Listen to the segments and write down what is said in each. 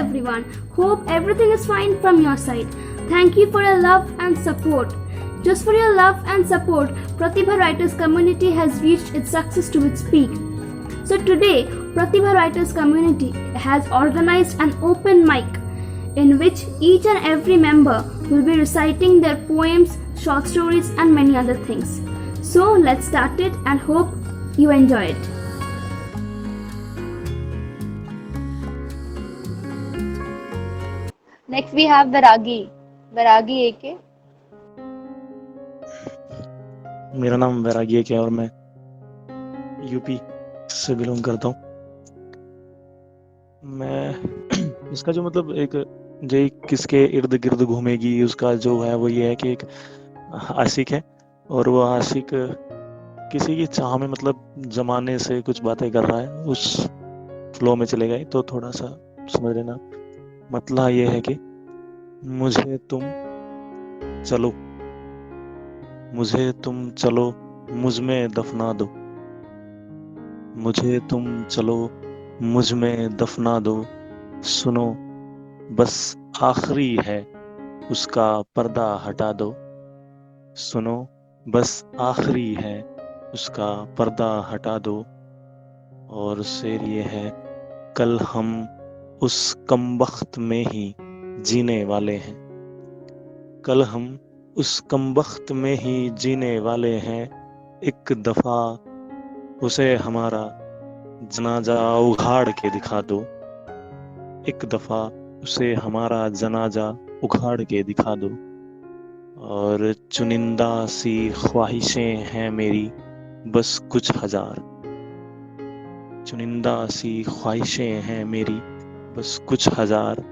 everyone. Hope everything is fine from your side. Thank you for your love and support. Just for your love and support, Pratibha Writers Community has reached its success to its peak. So today, Pratibha Writers Community has organized an open mic in which each and every member will be reciting their poems, short stories and many other things. So let's start it and hope you enjoy it. Next we have Vairagi. Vairagi AK. मेरा नाम वैरागी है और मैं UP से belong करता हूँ। मैं इसका जो मतलब एक जो किसके इर्द गिर्द घूमेगी उसका जो है वो ये है कि एक आशिक है और वो आशिक किसी की चाह में मतलब जमाने से कुछ बातें कर रहा है, उस फ्लो में चले गए तो थोड़ा सा समझ लेना। मतलब ये है कि मुझे तुम चलो, मुझे तुम चलो, मुझ में दफना दो, मुझे तुम चलो, मुझ में दफना दो, सुनो बस आखिरी है उसका पर्दा हटा दो, सुनो बस आखिरी है उसका पर्दा हटा दो। और शेर ये है, कल हम उस कमबख्त में ही जीने वाले हैं, कल हम उस कमबख्त में ही जीने वाले हैं, एक दफा उसे हमारा जनाजा उघाड़ के दिखा दो, एक दफा उसे हमारा जनाजा उघाड़ के दिखा दो। और चुनिंदा सी ख्वाहिशें हैं मेरी बस कुछ हजार, चुनिंदा सी ख्वाहिशें हैं मेरी बस कुछ हजार,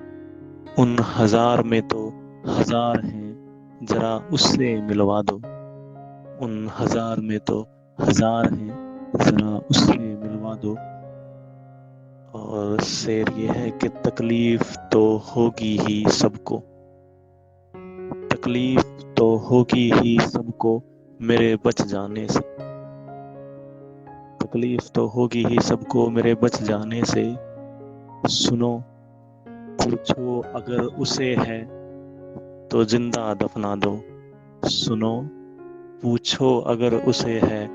उन हजार में तो हजार हैं जरा उससे मिलवा दो, उन हजार में तो हजार हैं जरा उससे मिलवा दो। और शेर ये है कि तकलीफ तो होगी ही सबको, तकलीफ तो होगी ही सबको मेरे बच जाने से, तकलीफ तो होगी ही सबको मेरे बच जाने से, सुनो पूछो अगर उसे है तो जिंदा दफना दो, सुनो पूछो अगर उसे है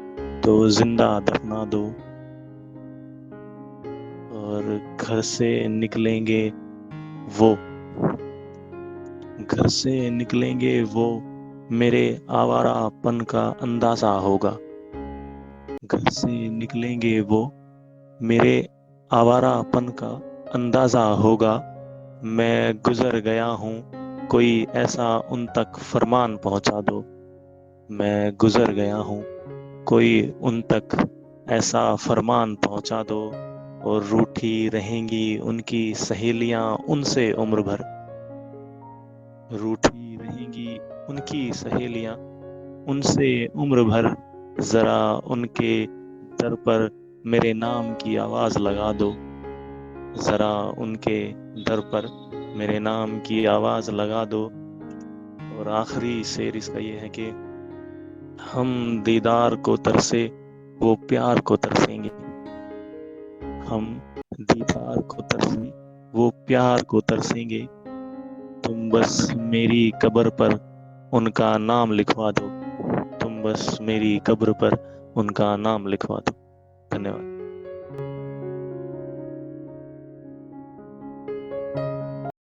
तो जिंदा दफना दो। और घर से निकलेंगे वो, घर से निकलेंगे वो मेरे आवारापन का अंदाजा होगा, घर से निकलेंगे वो मेरे आवारापन का अंदाजा होगा, मैं गुजर गया हूँ कोई ऐसा उन तक फरमान पहुंचा दो, मैं गुजर गया हूँ कोई उन तक ऐसा फरमान पहुंचा दो। और रूठी रहेंगी उनकी सहेलियां उनसे उम्र भर, रूठी रहेंगी उनकी सहेलियां उनसे उम्र भर, जरा उनके दर पर मेरे नाम की आवाज लगा दो, जरा उनके दर पर मेरे नाम की आवाज लगा दो। और आखिरी शेर इसका ये है कि हम दीदार को तरसे वो प्यार को तरसेंगे, हम दीदार को तरसे वो प्यार को तरसेंगे, तुम बस मेरी कब्र पर उनका नाम लिखवा दो, तुम बस मेरी कब्र पर उनका नाम लिखवा दो। धन्यवाद।